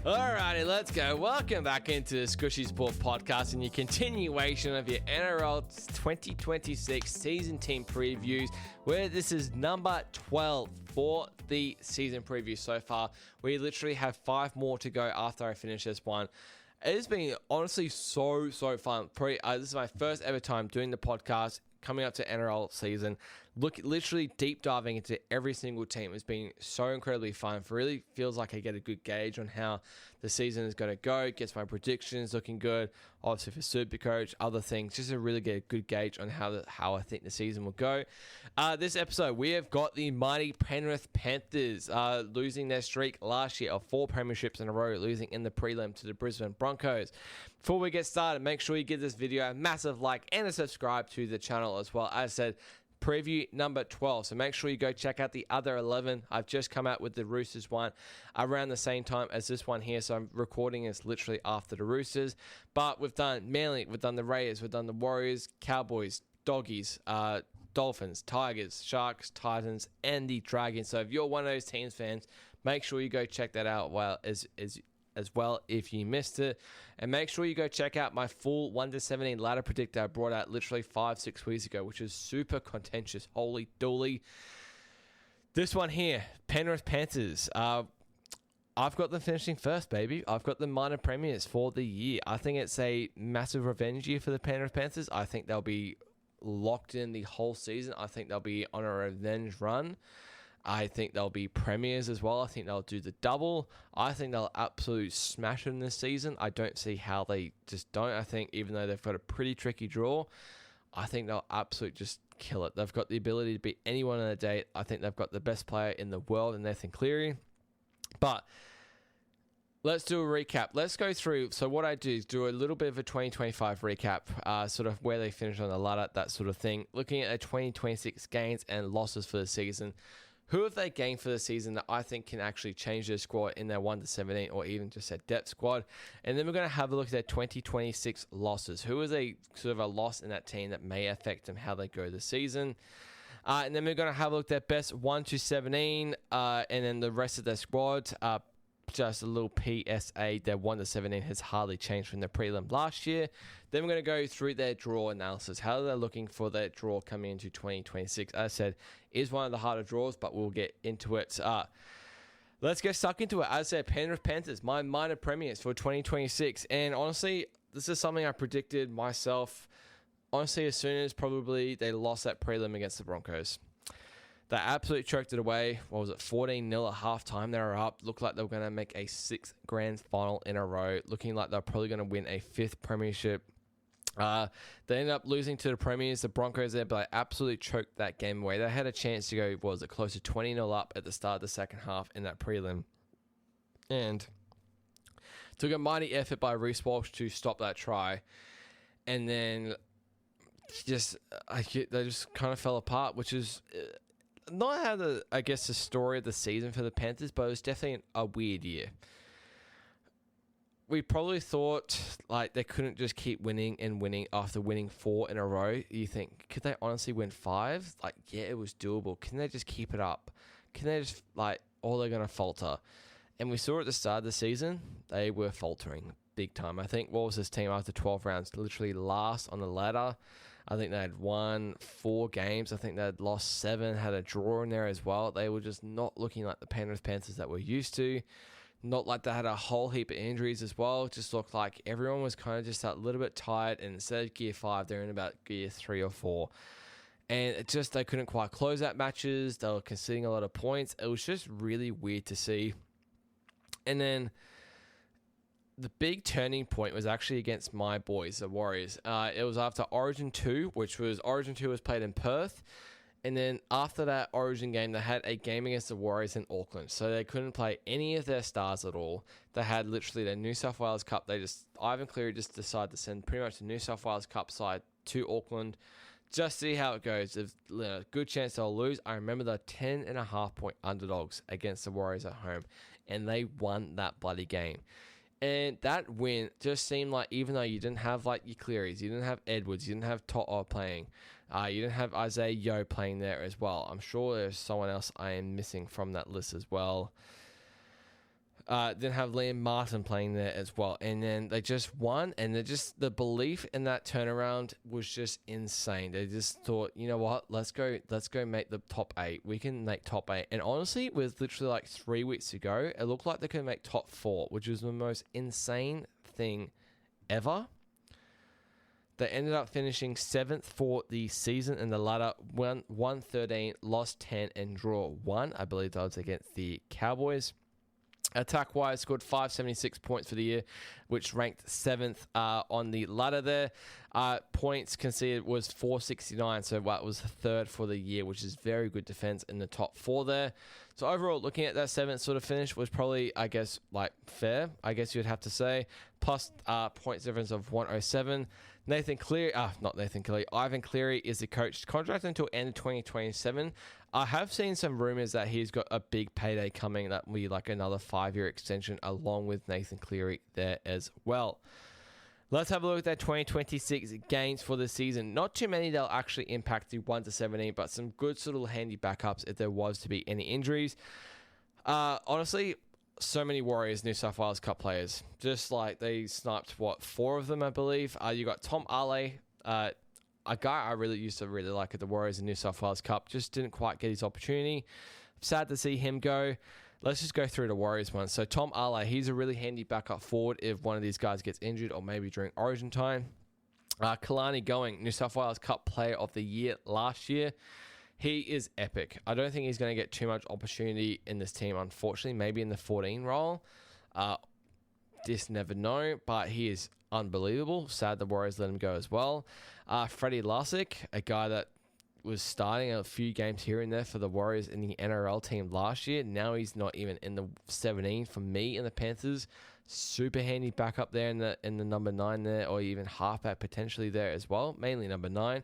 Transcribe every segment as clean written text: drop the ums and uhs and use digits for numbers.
Alrighty, let's go. Welcome back into the Squishy Sport Podcast and your continuation of your NRL 2026 season team previews, where this is number 12 for the season preview so far. We literally have 5 more to go after I finish this one. It has been honestly so fun. This is my first ever time doing the podcast coming up to NRL season. Literally deep diving into every single team has been so incredibly fun. It really feels like I get a good gauge on how the season is going to go. Gets my predictions looking good. Obviously for Supercoach, other things, just to really get a good gauge on how I think the season will go. This episode, we have got the mighty Penrith Panthers losing their streak last year of 4 premierships in a row, losing in the prelim to the Brisbane Broncos. Before we get started, make sure you give this video a massive like and a subscribe to the channel as well. As I said, preview number 12, so make sure you go check out the other 11. I've just come out with the Roosters one around the same time as this one here, so I'm recording this literally after the Roosters. But we've done Manly, we've done the Raiders, we've done the Warriors, Cowboys, Doggies, Dolphins, Tigers, Sharks, Titans, and the Dragons. So if you're one of those teams fans, make sure you go check that out as well if you missed it. And make sure you go check out my full 1-17 ladder predictor I brought out literally 5-6 weeks ago, which is super contentious. Holy dooly. This one here, Penrith Panthers. I've got them finishing first, baby. I've got the minor premiers for the year. I think it's a massive revenge year for the Penrith Panthers. I think they'll be locked in the whole season. I think they'll be on a revenge run. I think they'll be premiers as well. I think they'll do the double. I think they'll absolutely smash it in this season. I don't see how they just don't. I think even though they've got a pretty tricky draw, I think they'll absolutely just kill it. They've got the ability to beat anyone on the day. I think they've got the best player in the world in Nathan Cleary. But let's do a recap. Let's go through. So what I do is do a little bit of a 2025 recap, sort of where they finished on the ladder, that sort of thing. Looking at their 2026 gains and losses for the season. Who have they gained for the season that I think can actually change their squad in their 1-17 or even just their depth squad? And then we're going to have a look at their 2026 losses. Who is a sort of a loss in that team that may affect them how they go this season? And then we're going to have a look at their best 1-17 and then the rest of their squad. Just a little PSA, their 1-17 has hardly changed from the prelim last year. Then we're going to go through their draw analysis. How they're looking for their draw coming into 2026. As I said, is one of the harder draws, but we'll get into it. Let's get stuck into it. As I said, Penrith Panthers, my minor premiers for 2026. And honestly, this is something I predicted myself. Honestly, as soon as probably they lost that prelim against the Broncos. They absolutely choked it away. What was it, 14-0 at halftime? They were up. Looked like they were going to make a 6th grand final in a row. Looking like they're probably going to win a 5th premiership. They ended up losing to the Premiers, the Broncos there, but they absolutely choked that game away. They had a chance to go, what was it, close to 20-0 up at the start of the second half in that prelim. And took a mighty effort by Reece Walsh to stop that try. And then they just kind of fell apart, which is not how the story of the season for the Panthers, but it was definitely a weird year. We probably thought like they couldn't just keep winning and winning after winning 4 in a row. You think, could they honestly win 5? Like, yeah, it was doable. Can they just keep it up? Can they just or they're going to falter? And we saw at the start of the season, they were faltering big time. I think, what was this team after 12 rounds? Literally last on the ladder. I think they had won 4 games. I think they had lost 7, had a draw in there as well. They were just not looking like the Penrith Panthers that we're used to. Not like they had a whole heap of injuries as well. It just looked like everyone was kind of just a little bit tired. And instead of gear 5, they're in about gear 3 or 4. And it just, they couldn't quite close out matches. They were conceding a lot of points. It was just really weird to see. And then the big turning point was actually against my boys, the Warriors. It was after Origin 2, Origin 2 was played in Perth. And then after that Origin game, they had a game against the Warriors in Auckland. So they couldn't play any of their stars at all. They had literally their New South Wales Cup. Ivan Cleary just decided to send pretty much the New South Wales Cup side to Auckland. Just see how it goes. There's a good chance they'll lose. I remember the 10.5 point underdogs against the Warriors at home. And they won that bloody game. And that win just seemed like, even though you didn't have your Clearys, you didn't have Edwards, you didn't have To'o playing, you didn't have Isaiah Yeo playing there as well. I'm sure there's someone else I am missing from that list as well. Then have Liam Martin playing there as well. And then they just won, and the belief in that turnaround was just insane. They just thought, you know what, let's go make the top 8. We can make top 8. And honestly, it was literally like 3 weeks ago, it looked like they could make top 4, which was the most insane thing ever. They ended up finishing 7th for the season in the ladder, won 13, lost 10, and draw 1. I believe that was against the Cowboys. Attack-wise, scored 576 points for the year, which ranked 7th on the ladder there. Points conceded was 469, so that was 3rd for the year, which is very good defense in the top 4 there. So overall, looking at that 7th sort of finish was probably, I guess, like fair, I guess you'd have to say. Plus points difference of 107. Ivan Cleary is the coach. Contract until end of 2027. I have seen some rumors that he's got a big payday coming. That will be like another 5-year extension along with Nathan Cleary there as well. Let's have a look at their 2026 games for the season. Not too many that'll actually impact the 1 to 17, but some good sort of handy backups if there was to be any injuries. Honestly, so many Warriors New South Wales Cup players. Just like they sniped, 4 of them, I believe. You got Tom Ale, a guy I used to really like at the Warriors in New South Wales Cup. Just didn't quite get his opportunity. Sad to see him go. Let's just go through the Warriors one. So Tom Ale, he's a really handy backup forward if one of these guys gets injured or maybe during Origin time. Kalani Going, New South Wales Cup Player of the Year last year. He is epic. I don't think he's going to get too much opportunity in this team, unfortunately. Maybe in the 14 role. Just never know, but he is unbelievable. Sad the Warriors let him go as well. Freddie Lussick, a guy that was starting a few games here and there for the Warriors in the NRL team last year. Now he's not even in the 17 for me in the Panthers. Super handy backup there in the number 9 there, or even halfback potentially there as well. Mainly number 9.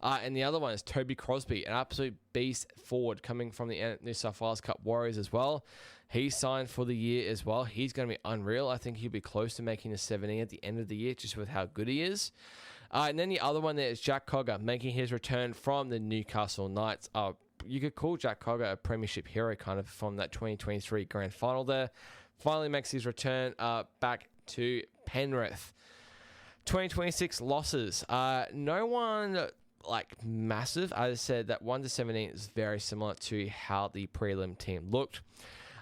And the other one is Toby Crosby, an absolute beast forward coming from the New South Wales Cup Warriors as well. He's signed for the year as well. He's going to be unreal. I think he'll be close to making the 17 at the end of the year, just with how good he is. And then the other one there is Jack Cogger, making his return from the Newcastle Knights. You could call Jack Cogger a premiership hero kind of from that 2023 grand final there. Finally makes his return back to Penrith. 2026 losses. No one like massive. As I said, that 1 to 17 is very similar to how the prelim team looked.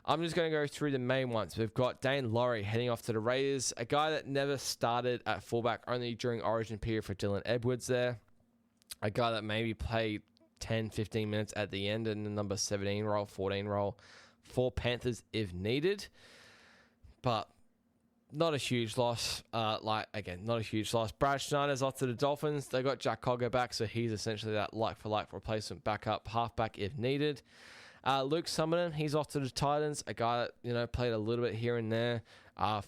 I'm just going to go through the main ones. We've got Dane Laurie heading off to the Raiders, a guy that never started at fullback, only during Origin period for Dylan Edwards there. A guy that maybe played 10, 15 minutes at the end in the number 17 role, 14 role for Panthers if needed. But not a huge loss. Not a huge loss. Brad Schneider's off to the Dolphins. They got Jack Cogger back, so he's essentially that like-for-like replacement backup, halfback if needed. Luke Summerton, he's off to the Titans, a guy that played a little bit here and there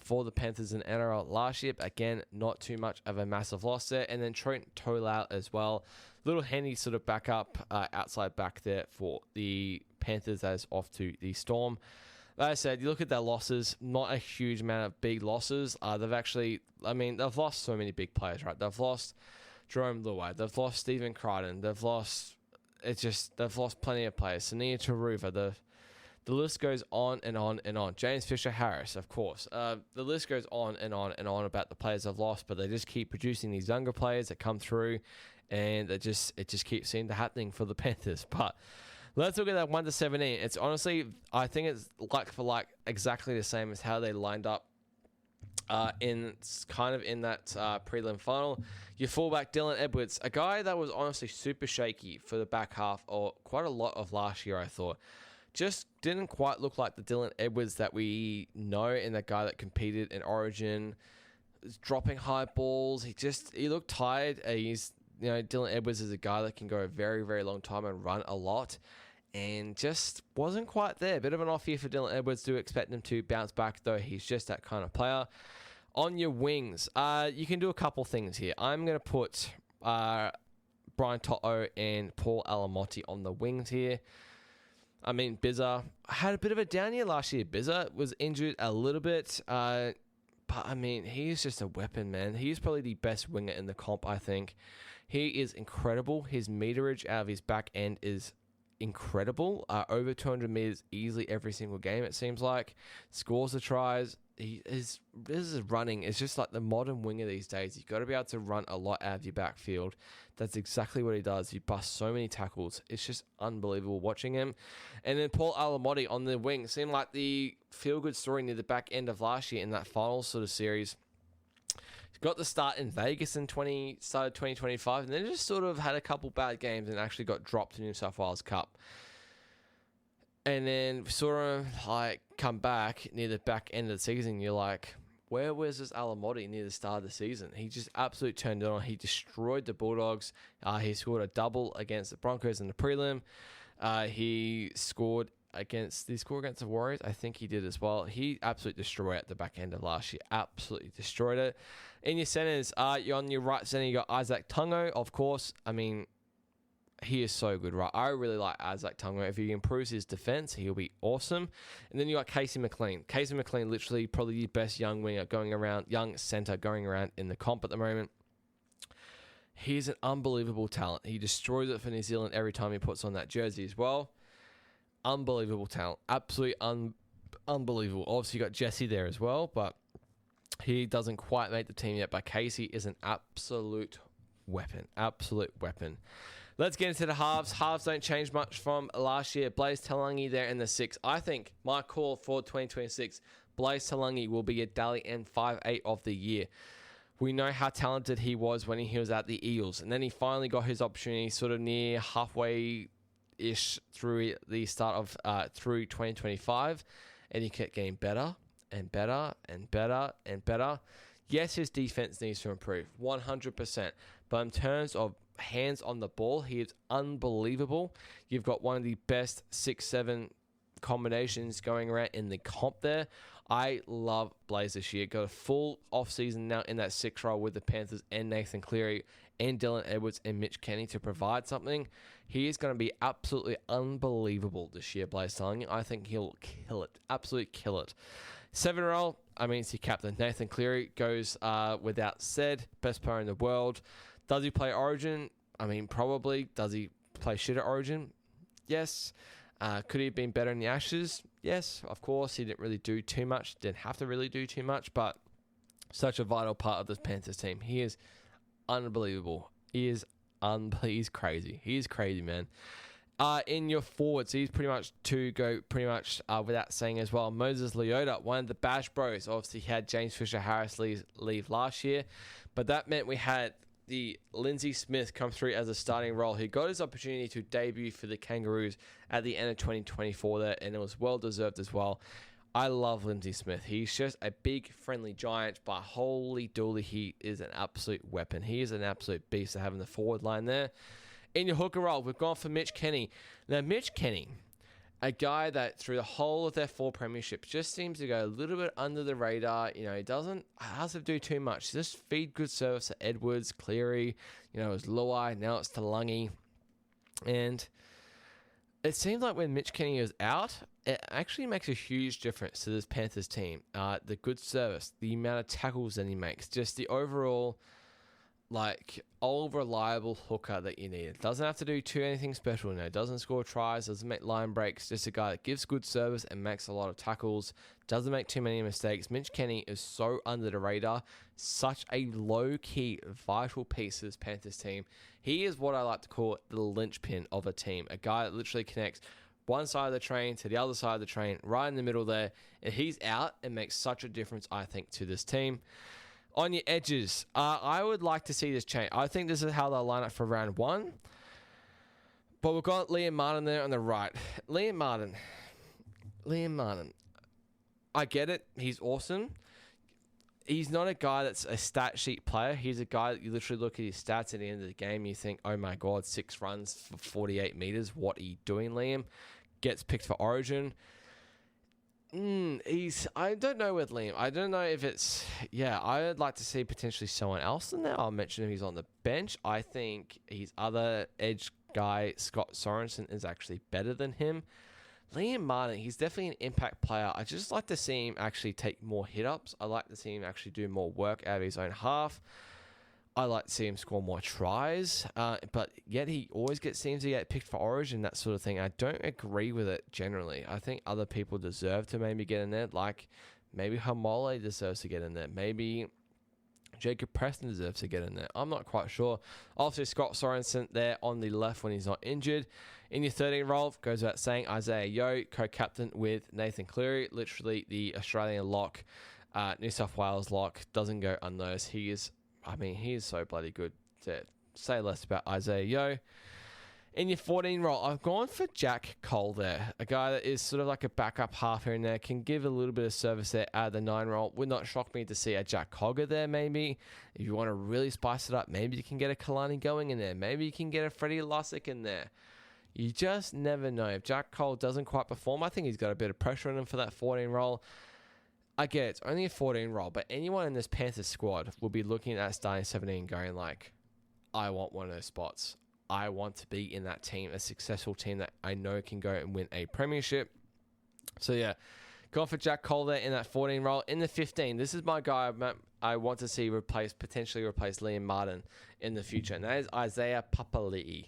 for the Panthers in NRL last year. But again, not too much of a massive loss there. And then Trent Tolau as well. Little handy sort of backup outside back there for the Panthers as off to the Storm. Like I said, you look at their losses, not a huge amount of big losses. They've lost so many big players, right? They've lost Jerome Luai. They've lost Stephen Crichton. They've lost plenty of players. Sania Taruva. The list goes on and on and on. James Fisher-Harris, of course. The list goes on and on and on about the players they've lost, but they just keep producing these younger players that come through, and it just keeps seeming to happening for the Panthers. But let's look at that 1 to 17. It's honestly, I think it's like for like exactly the same as how they lined up in that prelim final. Your fullback Dylan Edwards, a guy that was honestly super shaky for the back half or quite a lot of last year, I thought. Just didn't quite look like the Dylan Edwards that we know, and the guy that competed in Origin. Was dropping high balls. He looked tired. Dylan Edwards is a guy that can go a very, very long time and run a lot, and just wasn't quite there. Bit of an off year for Dylan Edwards. Do expect him to bounce back, though. He's just that kind of player. On your wings, you can do a couple things here. I'm going to put Brian To'o and Paul Alamotti on the wings here. I mean, Bizza had a bit of a down year last year. Bizza was injured a little bit, but I mean, he's just a weapon, man. He's probably the best winger in the comp, I think. He is incredible. His meterage out of his back end is incredible. Over 200 meters easily every single game, it seems like. Scores the tries. This is running. It's just like the modern winger these days. You've got to be able to run a lot out of your backfield. That's exactly what he does. He busts so many tackles. It's just unbelievable watching him. And then Paul Alamotti on the wing seemed like the feel-good story near the back end of last year in that final sort of series. He got the start in Vegas started 2025, and then just sort of had a couple bad games and actually got dropped in New South Wales Cup. And then we saw him come back near the back end of the season. You're like, where was this Alamotti near the start of the season? He just absolutely turned it on. He destroyed the Bulldogs. He scored a double against the Broncos in the prelim. He scored against the Warriors. I think he did as well. He absolutely destroyed it at the back end of last year. Absolutely destroyed it. In your centers, you're on your right center, you got Isaac Tungo, of course. I mean, he is so good, right? I really like Isaac Tungo. If he improves his defense, he'll be awesome. And then you got Casey McLean. Casey McLean, literally probably the best young center going around in the comp at the moment. He's an unbelievable talent. He destroys it for New Zealand every time he puts on that jersey as well. Unbelievable talent. Absolutely unbelievable. Obviously, you got Jesse there as well, but he doesn't quite make the team yet. But Casey is an absolute weapon. Absolute weapon. Let's get into the halves. Halves don't change much from last year. Blaze Talangi there in the 6. I think my call for 2026, Blaze Talangi will be a Dally M58 of the year. We know how talented he was when he was at the Eels. And then he finally got his opportunity sort of near halfway-ish through the start of through 2025. And he kept getting better and better and better and better. Yes, his defense needs to improve, 100%. But in terms of hands on the ball, he is unbelievable. You've got one of the best 6-7 combinations going around in the comp there. I love Blaze this year. Got a full off-season now in that 6 role with the Panthers and Nathan Cleary and Dylan Edwards and Mitch Kenny to provide something. He is going to be absolutely unbelievable this year, Blaze Talangi. I think he'll kill it. Absolutely kill it. 7 role, it's your captain. Nathan Cleary goes without said. Best player in the world. Does he play Origin? Probably. Does he play shit at Origin? Yes. Could he have been better in the Ashes? Yes, of course. He didn't really do too much. Didn't have to really do too much, but such a vital part of this Panthers team. He is unbelievable. He's crazy. He is crazy, man. In your forwards, he's pretty much to go without saying as well. Moses Leota, one of the Bash Bros. Obviously, he had James Fisher-Harris leave last year, but that meant we had the Lindsay Smith come through as a starting role. He got his opportunity to debut for the Kangaroos at the end of 2024 there, and it was well-deserved as well. I love Lindsay Smith. He's just a big, friendly giant, but holy dooly, he is an absolute weapon. He is an absolute beast to have in the forward line there. In your hooker role, we've gone for Mitch Kenny. Now, Mitch Kenny, a guy that through the whole of their 4 premierships just seems to go a little bit under the radar. He doesn't have to do too much. Just feed good service to Edwards, Cleary, it was Luai, now it's Talangi. And it seems like when Mitch Kenny is out, it actually makes a huge difference to this Panthers team. The good service, the amount of tackles that he makes, just the overall all reliable hooker that you need. It doesn't have to do anything special. Doesn't score tries, doesn't make line breaks. Just a guy that gives good service and makes a lot of tackles. Doesn't make too many mistakes. Mitch Kenny is so under the radar. Such a low-key, vital piece of this Panthers team. He is what I like to call the linchpin of a team. A guy that literally connects one side of the train to the other side of the train, right in the middle there. And he's out and makes such a difference, I think, to this team. On your edges, I would like to see this change. I think this is how they'll line up for round 1. But we've got Liam Martin there on the right. Liam Martin. I get it. He's awesome. He's not a guy that's a stat sheet player. He's a guy that you literally look at his stats at the end of the game and you think, oh my God, 6 runs for 48 meters. What are you doing, Liam? Gets picked for Origin. I don't know with Liam. I don't know if it's... Yeah, I would like to see potentially someone else in there. I'll mention him. He's on the bench. I think his other edge guy, Scott Sorensen, is actually better than him. Liam Martin, he's definitely an impact player. I just like to see him actually take more hit-ups. I like to see him actually do more work out of his own half. I like to see him score more tries, but yet he always seems to get picked for Origin, that sort of thing. I don't agree with it generally. I think other people deserve to maybe get in there, like maybe Hamole deserves to get in there. Maybe Jacob Preston deserves to get in there. I'm not quite sure. Also, Scott Sorensen there on the left when he's not injured. In your 13 role, goes without saying, Isaiah Yeo, co-captain with Nathan Cleary, literally the Australian lock, New South Wales lock, doesn't go unnoticed. He is so bloody good. To say less about Isaiah Yeo. In your 14 role, I've gone for Jack Cole there. A guy that is sort of like a backup half here and there, can give a little bit of service there at the 9 role. Would not shock me to see a Jack Cogger there maybe. If you want to really spice it up, maybe you can get a Kalani going in there. Maybe you can get a Freddie Lussick in there. You just never know. If Jack Cole doesn't quite perform, I think he's got a bit of pressure on him for that 14 role. I get it's only a 14 role, but anyone in this Panthers squad will be looking at that starting 17 going like, I want one of those spots. I want to be in that team, a successful team that I know can go and win a premiership. So yeah, going for Jack Cole there in that 14 role. In the 15, this is my guy I want to see potentially replace Liam Martin in the future, and that is Isaiah Papali'i.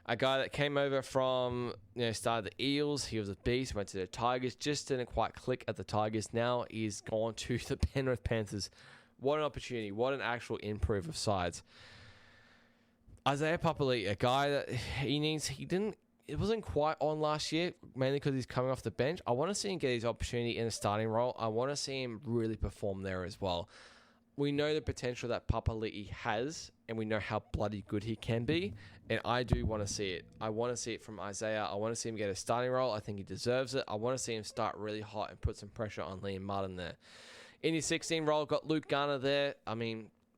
A guy that came over from, started the Eels. He was a beast, went to the Tigers, just didn't quite click at the Tigers. Now he's gone to the Penrith Panthers. What an opportunity. What an actual improve of sides. Isaiah Papali'i, a guy that it wasn't quite on last year, mainly because he's coming off the bench. I want to see him get his opportunity in a starting role. I want to see him really perform there as well. We know the potential that Papali'i has, and we know how bloody good he can be, and I do want to see it. I want to see it from Isaiah. I want to see him get a starting role. I think he deserves it. I want to see him start really hot and put some pressure on Liam Martin there. In his 16 role, got Luke Garner there.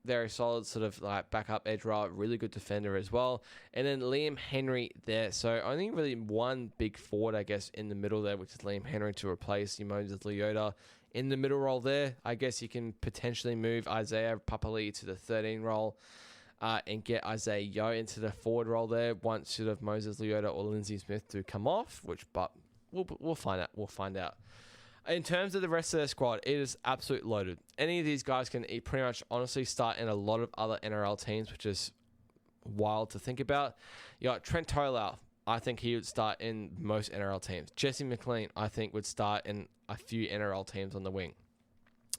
Very solid sort of like backup edge role, really good defender as well. And then Liam Henry there. So only really one big forward, I guess, in the middle there, which is Liam Henry to replace Moses Leota. In the middle role there, I guess you can potentially move Isaiah Papali'i to the 13 role and get Isaiah Yeo into the forward role there once sort of Moses Leota or Lindsay Smith do come off, but we'll find out. We'll find out. In terms of the rest of the squad, it is absolutely loaded. Any of these guys can pretty much honestly start in a lot of other NRL teams, which is wild to think about. You got Trent Tolau. I think he would start in most NRL teams. Jesse McLean, I think, would start in a few NRL teams on the wing.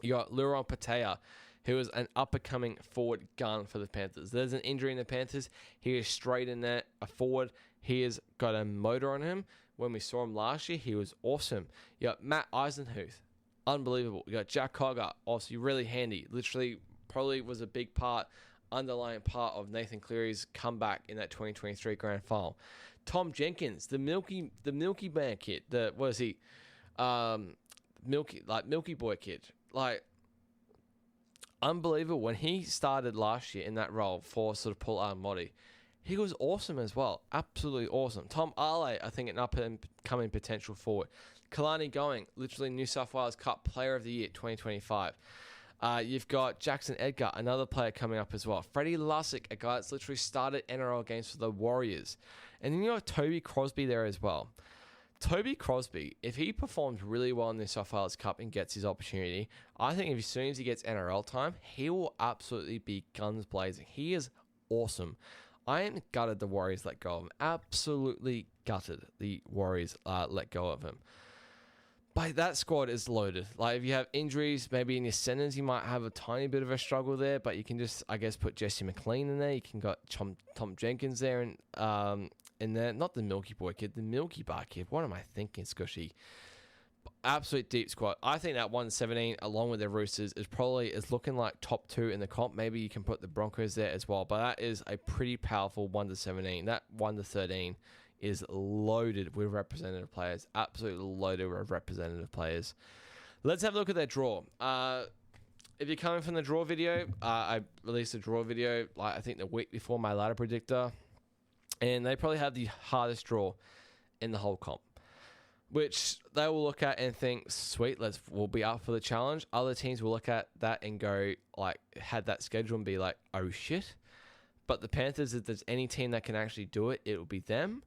You got Luron Patea, who is an up-and-coming forward gun for the Panthers. There's an injury in the Panthers. He is straight in there, a forward. He has got a motor on him. When we saw him last year, he was awesome. You got Matt Eisenhuth, unbelievable. You got Jack Cogger, also really handy. Literally, probably was a big underlying part of Nathan Cleary's comeback in that 2023 grand final. Tom Jenkins, the Milky Man kid. Milky Boy kid. Like, unbelievable. When he started last year in that role for sort of Paul Armodi, he was awesome as well. Absolutely awesome. Tom Ale, I think, an up-and-coming potential forward. Kalani Going, literally New South Wales Cup Player of the Year 2025. You've got Jackson Edgar, another player coming up as well. Freddie Lussick, a guy that's literally started NRL games for the Warriors. And then you got Toby Crosby there as well. Toby Crosby, if he performs really well in the New South Wales Cup and gets his opportunity, I think as soon as he gets NRL time, he will absolutely be guns blazing. He is awesome. I am gutted the Warriors let go of him. Absolutely gutted the Warriors let go of him. But that squad is loaded. Like, if you have injuries, maybe in your centers, you might have a tiny bit of a struggle there, but you can just, I guess, put Jesse McLean in there. You can got Tom Jenkins there and in there. Not the Milky Boy kid, the Milky Bar kid. What am I thinking, Skushy? Absolute deep squad. I think that 117, along with the Roosters, is looking like top 2 in the comp. Maybe you can put the Broncos there as well, but that is a pretty powerful 1-17. That 1-13 is loaded with representative players. Absolutely loaded with representative players. Let's have a look at that draw. If you're coming from the draw video, I released a draw video, I think the week before my ladder predictor, and they probably have the hardest draw in the whole comp, which they will look at and think, sweet, we'll be up for the challenge. Other teams will look at that and go, had that schedule and be like, oh shit. But the Panthers, if there's any team that can actually do it, it will be them.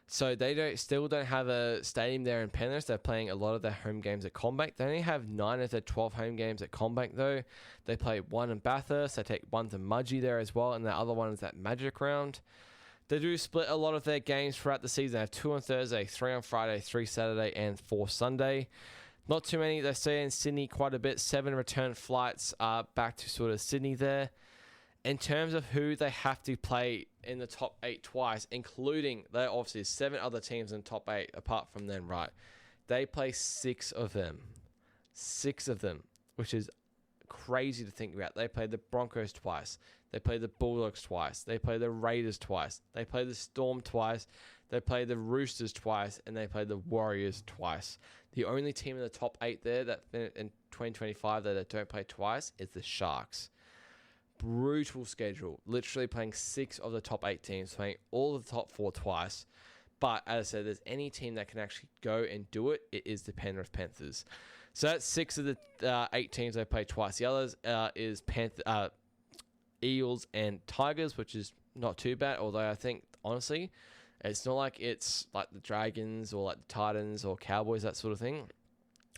So they still don't have a stadium there in Penrith. They're playing a lot of their home games at CommBank. They only have 9 of their 12 home games at CommBank though. They play 1 in Bathurst. They take 1 to Mudgee there as well, and the other one is at Magic Round. They do split a lot of their games throughout the season. They have 2 on Thursday, 3 on Friday, 3 Saturday, and 4 Sunday. Not too many. They stay in Sydney quite a bit. 7 return flights back to sort of Sydney there. In terms of who they have to play in the top 8 twice, including, there obviously 7 other teams in the top 8 apart from them, right? They play 6 of them. 6 of them, which is crazy to think about. They play the Broncos twice. They play the Bulldogs twice. They play the Raiders twice. They play the Storm twice. They play the Roosters twice. And they play the Warriors twice. The only team in the top 8 there that in 2025 that don't play twice is the Sharks. Brutal schedule. Literally playing 6 of the top 8 teams, playing all of the top 4 twice. But as I said, there's any team that can actually go and do it, it is the Penrith Panthers. So that's 6 of the 8 teams they play twice. The others is Eels and Tigers, which is not too bad. Although I think, honestly, it's not like it's like the Dragons or like the Titans or Cowboys, that sort of thing.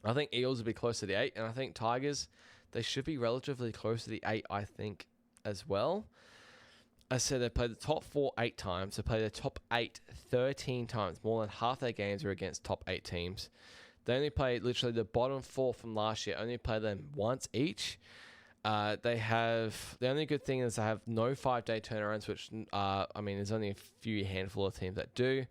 I think Eels will be close to the 8, and I think Tigers, they should be relatively close to the 8, I think, as well. I said they played the top 4 8 times. They played the top 8 13 times. More than half their games are against top 8 teams. They only played literally the bottom 4 from last year. Only play them once each. The only good thing is they have no 5-day turnarounds, which, there's only a handful of teams that do.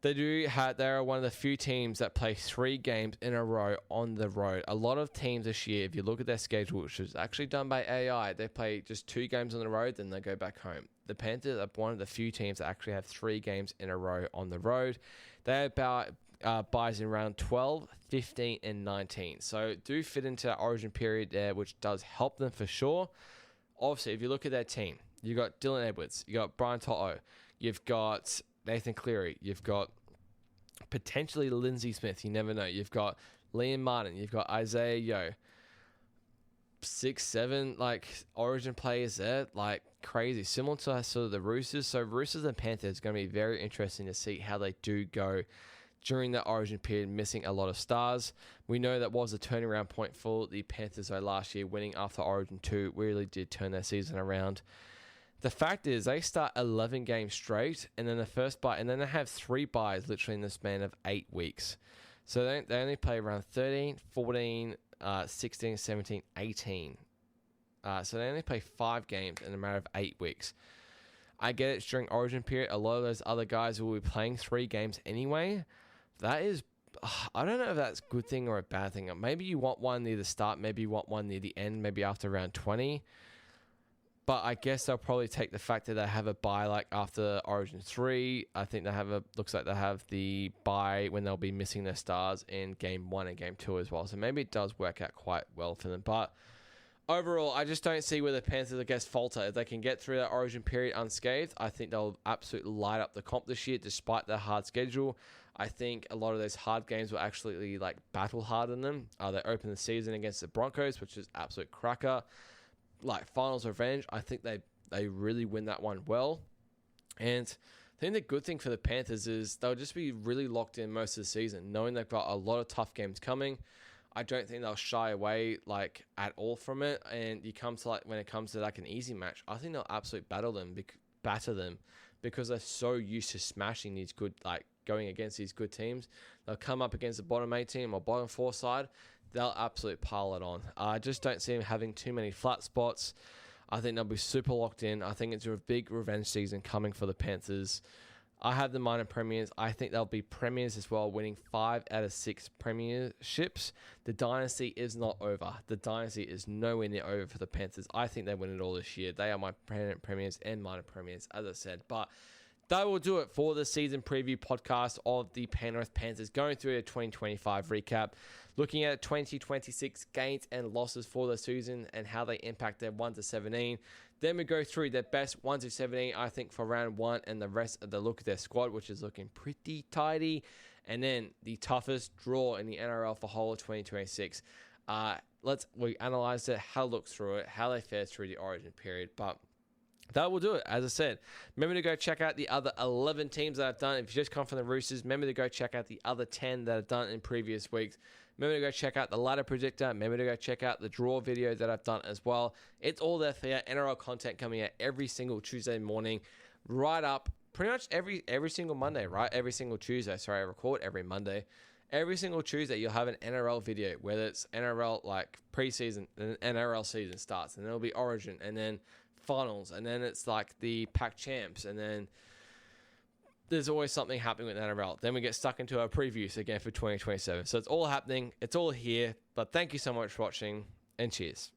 They're one of the few teams that play 3 games in a row on the road. A lot of teams this year, if you look at their schedule, which was actually done by AI, they play just 2 games on the road, then they go back home. The Panthers are one of the few teams that actually have 3 games in a row on the road. They about buys in round 12, 15, and 19. So do fit into that origin period there, which does help them for sure. Obviously, if you look at their team, you've got Dylan Edwards, you've got Brian Toto, you've got Nathan Cleary, you've got potentially Lindsay Smith, you never know. You've got Liam Martin, you've got Isaiah Yeo. 6, 7 origin players there, crazy. Similar to sort of the Roosters. So Roosters and Panthers is going to be very interesting to see how they do go during the origin period, missing a lot of stars. We know that was a turnaround point for the Panthers though last year, winning after Origin 2 really did turn their season around. The fact is they start 11 games straight, and then the first bye, and then they have 3 byes literally in the span of 8 weeks. So they only play around 13, 14, 16, 17, 18. So they only play 5 games in a matter of 8 weeks. I get it's during Origin period. A lot of those other guys will be playing 3 games anyway. That is, I don't know if that's a good thing or a bad thing. Maybe you want one near the start, maybe you want one near the end, maybe after round 20. But I guess they'll probably take the fact that they have a bye after Origin 3. I think looks like they have the bye when they'll be missing their stars in Game 1 and Game 2 as well. So maybe it does work out quite well for them. But overall, I just don't see where the Panthers, falter. If they can get through that Origin period unscathed, I think they'll absolutely light up the comp this year despite their hard schedule. I think a lot of those hard games will actually battle hard in them. They open the season against the Broncos, which is absolute cracker. Finals revenge, I think they really win that one well. And I think the good thing for the Panthers is they'll just be really locked in most of the season, knowing they've got a lot of tough games coming. I don't think they'll shy away at all from it. And you come to when it comes to an easy match, I think they'll absolutely batter them because they're so used to smashing these good going against these good teams. They'll come up against the bottom 8 team or bottom 4 side. They'll absolutely pile it on. I just don't see them having too many flat spots. I think they'll be super locked in. I think it's a big revenge season coming for the Panthers. I have the minor premiers. I think they'll be premiers as well, winning 5 out of 6 premierships. The dynasty is not over. The dynasty is nowhere near over for the Panthers. I think they win it all this year. They are my premiers and minor premiers, as I said. But that will do it for the season preview podcast of the Penrith Panthers, going through a 2025 recap, looking at 2026 gains and losses for the season and how they impact their 1 to 17. Then we go through their best 1 to 17, I think, for round 1 and the rest of the look at their squad, which is looking pretty tidy. And then the toughest draw in the NRL for whole of 2026. We analyze it, how it looks through it, how they fare through the origin period. But that will do it. As I said, remember to go check out the other 11 teams that I've done. If you just come from the Roosters, remember to go check out the other 10 that I've done in previous weeks. Remember to go check out the ladder predictor. Remember to go check out the draw video that I've done as well. It's all there for you. NRL content coming out every single Tuesday morning, right up pretty much every single Monday, right? Every single Tuesday. Sorry, I record every Monday. Every single Tuesday, you'll have an NRL video, whether it's NRL like preseason, and NRL season starts, and then it'll be Origin, and then finals, and then it's like the Pac Champs, and then there's always something happening with NRL. Then we get stuck into our previews again for 2027. So it's all happening. It's all here. But thank you so much for watching, and cheers.